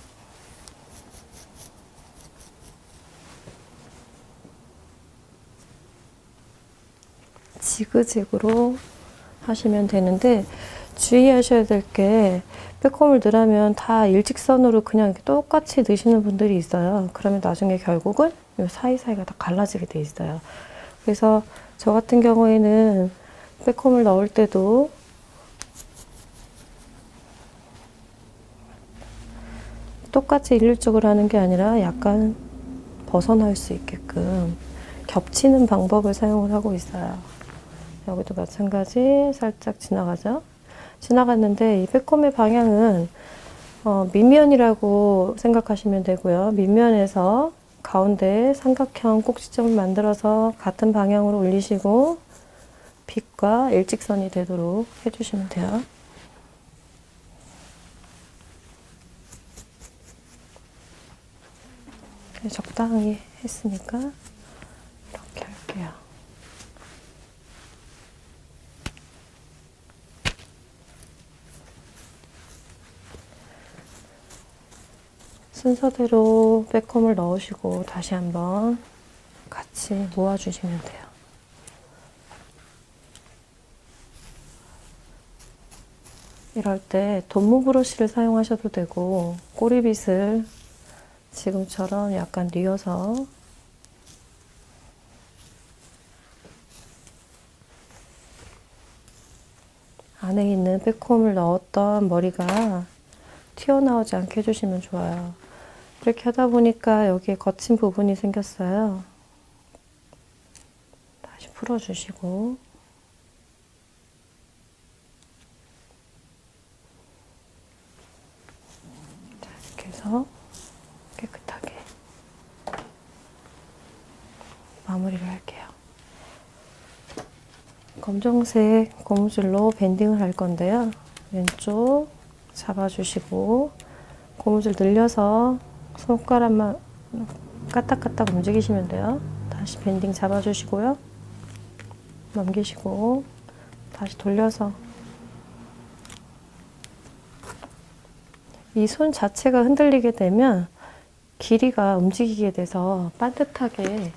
지그재그로 하시면 되는데 주의하셔야 될 게 백홈을 넣으려면 다 일직선으로 그냥 이렇게 똑같이 넣으시는 분들이 있어요. 그러면 나중에 결국은 이 사이사이가 다 갈라지게 돼 있어요. 그래서 저 같은 경우에는 백홈을 넣을 때도 똑같이 일률적으로 하는 게 아니라 약간 벗어날 수 있게끔 겹치는 방법을 사용을 하고 있어요. 여기도 마찬가지 살짝 지나가죠. 지나갔는데 이 백홈의 방향은 밑면이라고 생각하시면 되고요. 밑면에서 가운데 삼각형 꼭지점을 만들어서 같은 방향으로 올리시고 빗과 일직선이 되도록 해주시면 돼요. 적당히 했으니까 이렇게 할게요. 순서대로 백홈을 넣으시고 다시 한번 같이 모아주시면 돼요. 이럴 때 돔무 브러쉬를 사용하셔도 되고 꼬리빗을 지금처럼 약간 뉘어서 안에 있는 백홈을 넣었던 머리가 튀어나오지 않게 해주시면 좋아요. 이렇게 하다 보니까 여기에 거친 부분이 생겼어요. 다시 풀어주시고 자, 이렇게 해서 깨끗하게 마무리를 할게요. 검정색 고무줄로 밴딩을 할 건데요. 왼쪽 잡아주시고 고무줄 늘려서 손가락만 까딱까딱 움직이시면 돼요. 다시 밴딩 잡아주시고요. 넘기시고 다시 돌려서 이 손 자체가 흔들리게 되면 길이가 움직이게 돼서 반듯하게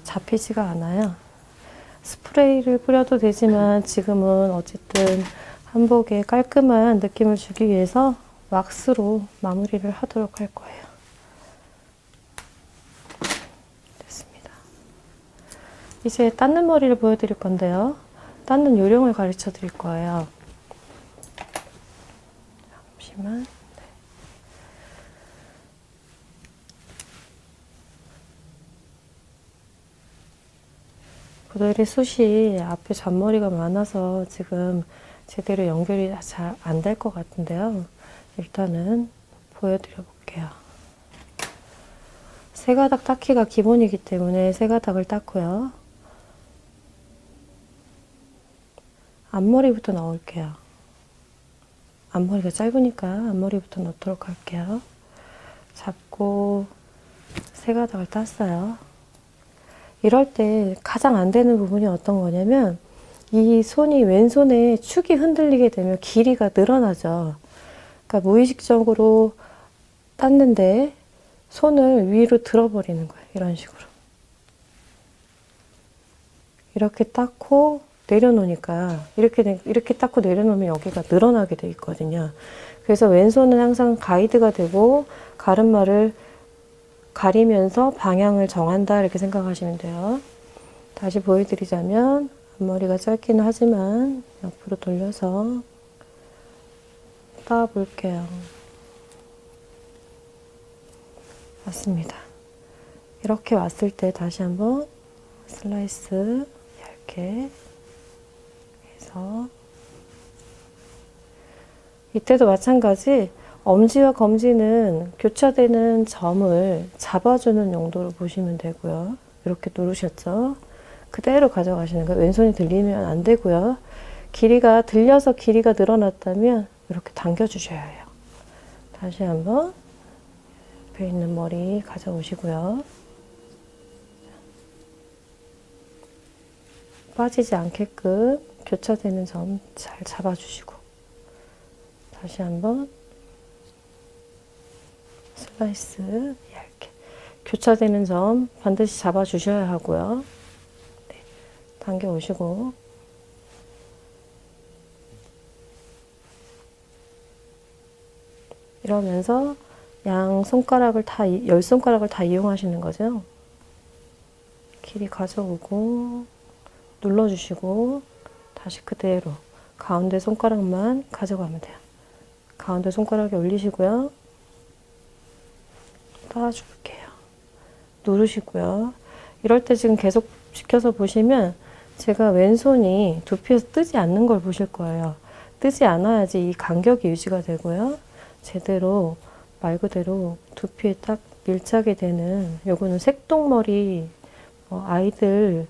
잡히지가 않아요. 스프레이를 뿌려도 되지만 지금은 어쨌든 한복에 깔끔한 느낌을 주기 위해서 왁스로 마무리를 하도록 할 거예요. 됐습니다. 이제 닦는 머리를 보여드릴 건데요. 닦는 요령을 가르쳐 드릴 거예요. 잠시만. 모델의 숱이 앞에 잔머리가 많아서 지금 제대로 연결이 잘 안 될 것 같은데요. 일단은 보여드려 볼게요. 세 가닥 닦기가 기본이기 때문에 세 가닥을 닦고요. 앞머리부터 넣을게요. 앞머리가 짧으니까 앞머리부터 넣도록 할게요. 잡고 세 가닥을 땄어요. 이럴 때 가장 안 되는 부분이 어떤 거냐면 이 손이 왼손에 축이 흔들리게 되면 길이가 늘어나죠. 그러니까 무의식적으로 땄는데 손을 위로 들어버리는 거예요. 이런 식으로. 이렇게 닦고 내려놓으니까 이렇게 닦고 내려놓으면 여기가 늘어나게 돼 있거든요. 그래서 왼손은 항상 가이드가 되고 가르마를 가리면서 방향을 정한다 이렇게 생각하시면 돼요. 다시 보여드리자면 앞머리가 짧기는 하지만 옆으로 돌려서 따볼게요. 맞습니다. 이렇게 왔을 때 다시 한번 슬라이스 얇게 해서 이때도 마찬가지 엄지와 검지는 교차되는 점을 잡아주는 용도로 보시면 되고요. 이렇게 누르셨죠? 그대로 가져가시는 거예요. 왼손이 들리면 안 되고요. 길이가 들려서 길이가 늘어났다면 이렇게 당겨주셔야 해요. 다시 한번 옆에 있는 머리 가져오시고요. 빠지지 않게끔 교차되는 점 잘 잡아주시고 다시 한번 슬라이스 얇게 교차되는 점 반드시 잡아주셔야 하고요. 네, 당겨오시고 이러면서 양 손가락을 다, 10손가락을 다 이용하시는 거죠. 길이 가져오고 눌러주시고 다시 그대로 가운데 손가락만 가져가면 돼요. 가운데 손가락에 올리시고요. 따라줄게요. 누르시고요. 이럴 때 지금 계속 지켜서 보시면 제가 왼손이 두피에서 뜨지 않는 걸 보실 거예요. 뜨지 않아야지 이 간격이 유지가 되고요. 제대로 말 그대로 두피에 딱 밀착이 되는 요거는 색동머리 아이들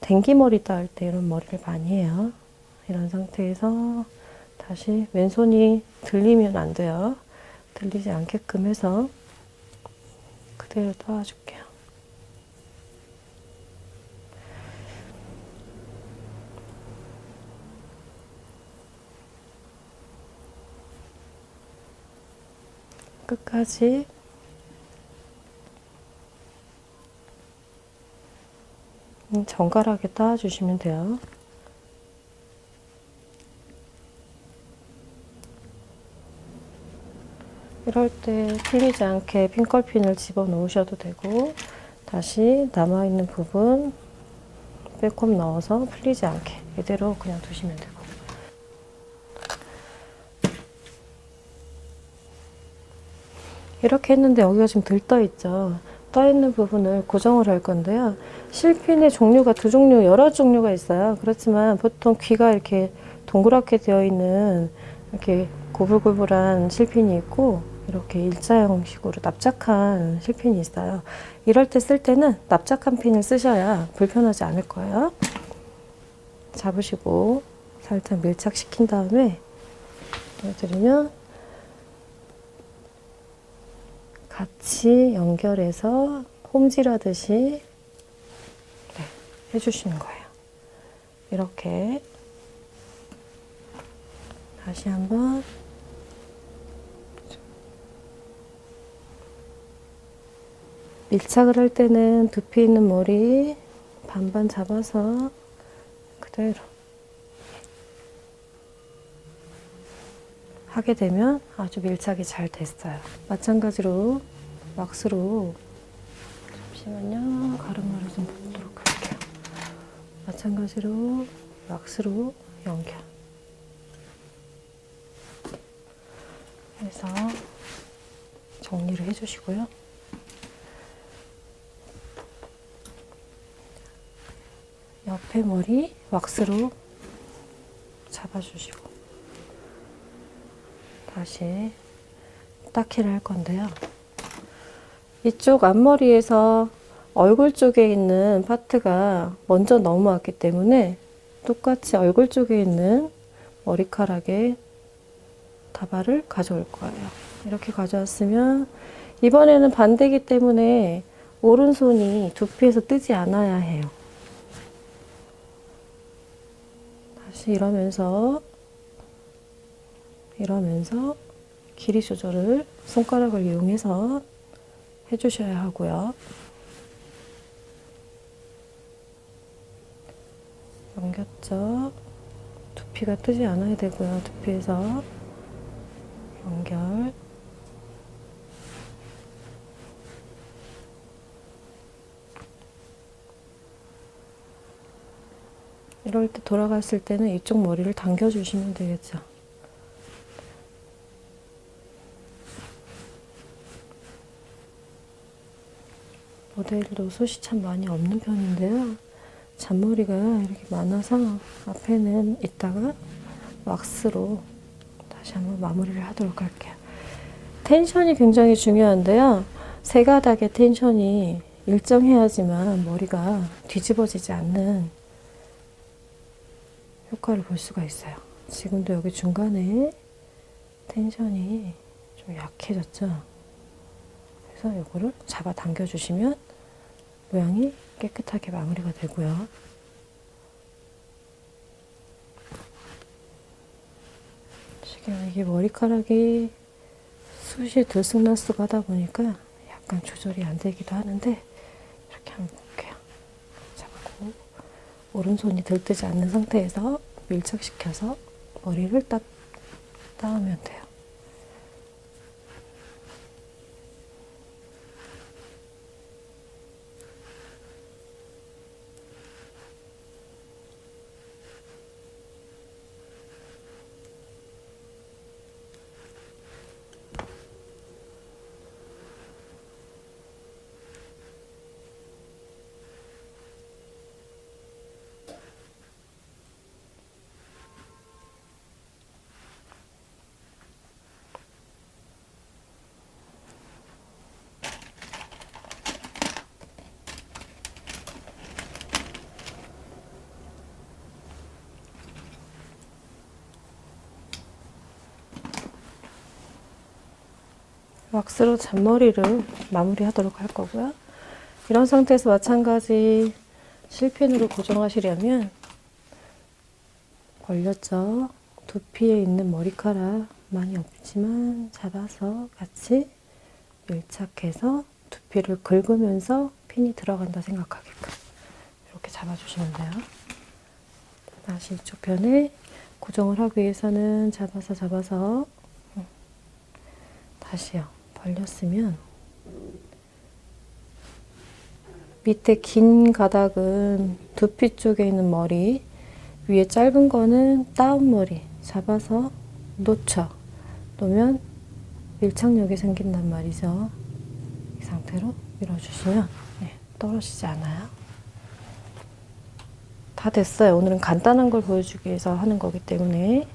댕기머리 따을 때 이런 머리를 많이 해요. 이런 상태에서 다시 왼손이 들리면 안 돼요. 들리지 않게끔 해서 그대로 따라줄게요. 끝까지 정갈하게 따라주시면 돼요. 이럴 때 풀리지 않게 핑컬핀을 집어넣으셔도 되고 다시 남아있는 부분 빼꼼 넣어서 풀리지 않게 이대로 그냥 두시면 되고 이렇게 했는데 여기가 지금 들떠 있죠. 떠 있는 부분을 고정을 할 건데요. 실핀의 종류가 두 종류, 여러 종류가 있어요. 그렇지만 보통 귀가 이렇게 동그랗게 되어 있는 이렇게 고불고불한 실핀이 있고 이렇게 일자형식으로 납작한 실핀이 있어요. 이럴 때 쓸 때는 납작한 핀을 쓰셔야 불편하지 않을 거예요. 잡으시고 살짝 밀착시킨 다음에 보여드리면 같이 연결해서 홈질하듯이 네, 해주시는 거예요. 이렇게 다시 한번 밀착을 할 때는 두피 있는 머리 반반 잡아서 그대로 하게 되면 아주 밀착이 잘 됐어요. 마찬가지로 왁스로 잠시만요. 가르마를 좀 보도록 할게요. 마찬가지로 왁스로 연결 해서 정리를 해주시고요. 옆에 머리 왁스로 잡아주시고 다시 닦기를 할 건데요. 이쪽 앞머리에서 얼굴 쪽에 있는 파트가 먼저 넘어왔기 때문에 똑같이 얼굴 쪽에 있는 머리카락에 다발을 가져올 거예요. 이렇게 가져왔으면 이번에는 반대이기 때문에 오른손이 두피에서 뜨지 않아야 해요. 다시 이러면서 길이 조절을 손가락을 이용해서 해주셔야 하고요. 연결점, 두피가 뜨지 않아야 되고요. 두피에서 연결. 이럴 때 돌아갔을 때는 이쪽 머리를 당겨주시면 되겠죠. 모델도 숱이 참 많이 없는 편인데요. 잔머리가 이렇게 많아서 앞에는 이따가 왁스로 다시 한번 마무리를 하도록 할게요. 텐션이 굉장히 중요한데요. 세 가닥의 텐션이 일정해야지만 머리가 뒤집어지지 않는 효과를 볼 수가 있어요. 지금도 여기 중간에 텐션이 좀 약해졌죠. 그래서 이거를 잡아 당겨 주시면 모양이 깨끗하게 마무리가 되고요. 지금 이게 머리카락이 숱이 들쑥날쑥 하다 보니까 약간 조절이 안 되기도 하는데 이렇게 한번 볼게요. 잡고 오른손이 들뜨지 않는 상태에서 밀착시켜서 머리를 딱 따으면 돼요. 왁스로 잔머리를 마무리하도록 할 거고요. 이런 상태에서 마찬가지 실핀으로 고정하시려면 걸렸죠? 두피에 있는 머리카락 많이 없지만 잡아서 같이 밀착해서 두피를 긁으면서 핀이 들어간다 생각하게끔 이렇게 잡아주시면 돼요. 다시 이쪽 편에 고정을 하기 위해서는 잡아서 다시요. 벌렸으면 밑에 긴 가닥은 두피 쪽에 있는 머리, 위에 짧은 거는 다운 머리 잡아서 놓으면 밀착력이 생긴단 말이죠. 이 상태로 밀어주시면 떨어지지 않아요. 다 됐어요. 오늘은 간단한 걸 보여주기 위해서 하는 거기 때문에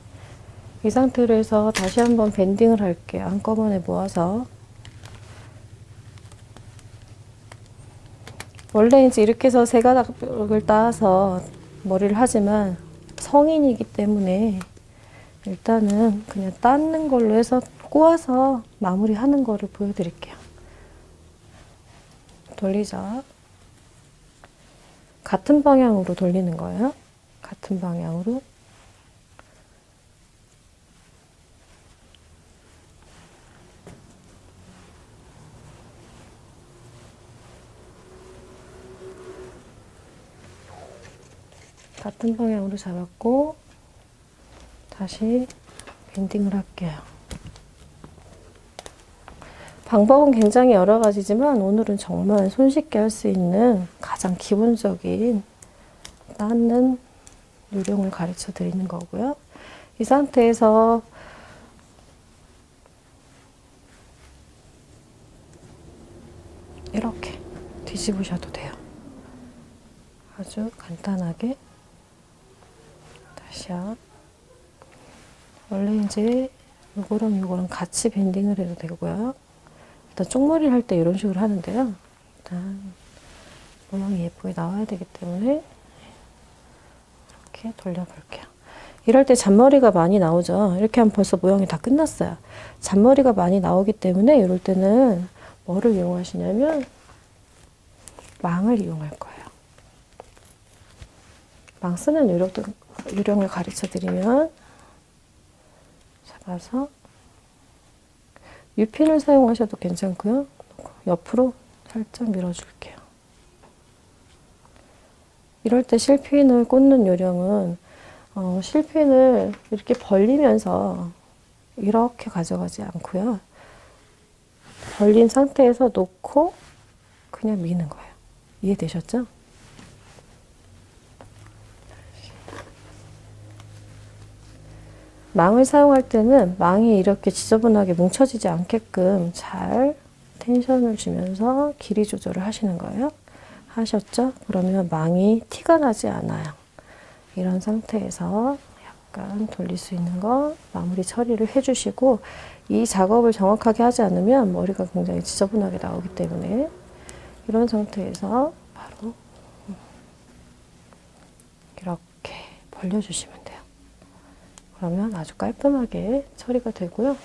이 상태로 해서 다시 한번 밴딩을 할게요. 한꺼번에 모아서. 원래 이제 이렇게 해서 세 가닥을 따서 머리를 하지만 성인이기 때문에 일단은 그냥 닦는 걸로 해서 꼬아서 마무리하는 거를 보여드릴게요. 돌리죠. 같은 방향으로 돌리는 거예요. 같은 방향으로. 같은 방향으로 잡았고 다시 밴딩을 할게요. 방법은 굉장히 여러 가지지만 오늘은 정말 손쉽게 할 수 있는 가장 기본적인 닦는 요령을 가르쳐 드리는 거고요. 이 상태에서 이렇게 뒤집으셔도 돼요. 아주 간단하게. 다시요. 원래 이제 요거랑 같이 밴딩을 해도 되고요. 일단 쪽머리를 할 때 이런 식으로 하는데요. 일단 모양이 예쁘게 나와야 되기 때문에 이렇게 돌려볼게요. 이럴 때 잔머리가 많이 나오죠. 이렇게 하면 벌써 모양이 다 끝났어요. 잔머리가 많이 나오기 때문에 이럴 때는 뭐를 이용하시냐면 망을 이용할 거예요. 망 쓰는 요령을 가르쳐 드리면 잡아서 U핀을 사용하셔도 괜찮고요. 옆으로 살짝 밀어줄게요. 이럴 때 실핀을 꽂는 요령은 실핀을 이렇게 벌리면서 이렇게 가져가지 않고요. 벌린 상태에서 놓고 그냥 미는 거예요. 이해되셨죠? 망을 사용할 때는 망이 이렇게 지저분하게 뭉쳐지지 않게끔 잘 텐션을 주면서 길이 조절을 하시는 거예요. 하셨죠? 그러면 망이 티가 나지 않아요. 이런 상태에서 약간 돌릴 수 있는 거 마무리 처리를 해주시고, 이 작업을 정확하게 하지 않으면 머리가 굉장히 지저분하게 나오기 때문에 이런 상태에서 바로 이렇게 벌려주시면 돼요. 그러면 아주 깔끔하게 처리가 되고요.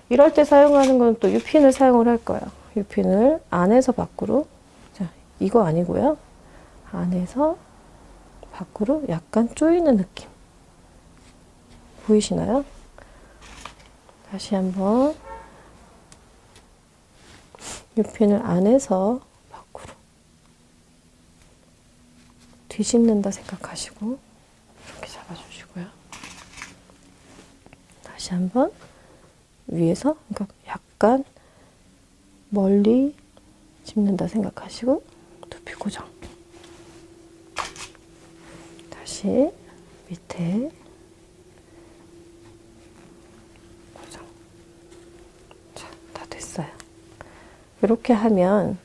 이럴 때 사용하는 건 또 U핀을 사용을 할 거예요. U핀을 안에서 밖으로, 자, 이거 아니고요. 안에서 밖으로 약간 조이는 느낌. 보이시나요? 다시 한번 U핀을 안에서 밖으로 뒤집는다 생각하시고 이렇게 잡아주시고요. 다시 한번 위에서, 그러니까 약간 멀리 집는다 생각하시고 두피 고정. 다시 밑에 고정. 자, 다 됐어요. 이렇게 하면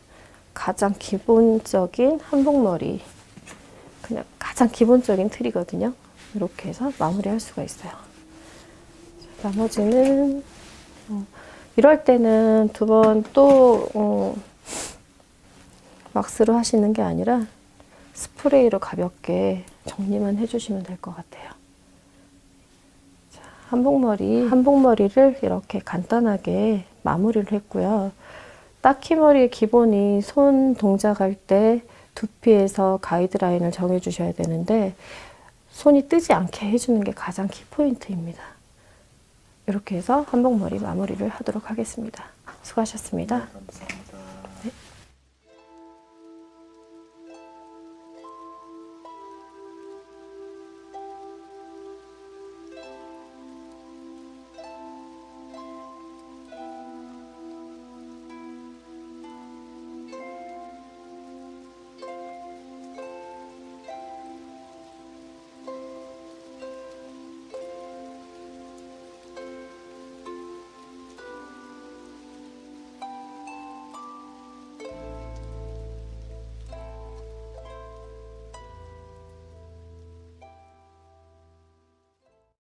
가장 기본적인 한복머리, 그냥 가장 기본적인 틀이거든요. 이렇게 해서 마무리할 수가 있어요. 자, 나머지는 이럴 때는 두 번 또 왁스로 하시는 게 아니라 스프레이로 가볍게 정리만 해주시면 될 것 같아요. 자, 한복머리를 이렇게 간단하게 마무리를 했고요. 딱히 머리의 기본이 손 동작할 때 두피에서 가이드라인을 정해주셔야 되는데, 손이 뜨지 않게 해주는 게 가장 키포인트입니다. 이렇게 해서 한복머리 마무리를 하도록 하겠습니다. 수고하셨습니다. 감사합니다.